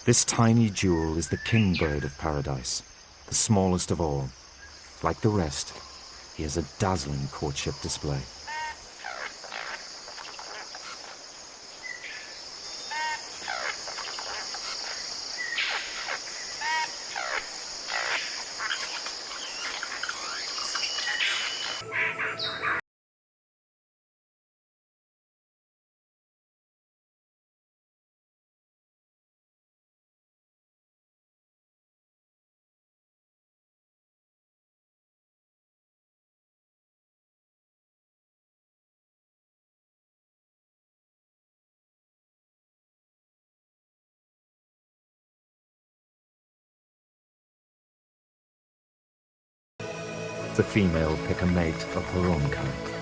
This tiny jewel is the kingbird of paradise, the smallest of all. Like the rest, he has a dazzling courtship display. The female pick a mate of her own kind.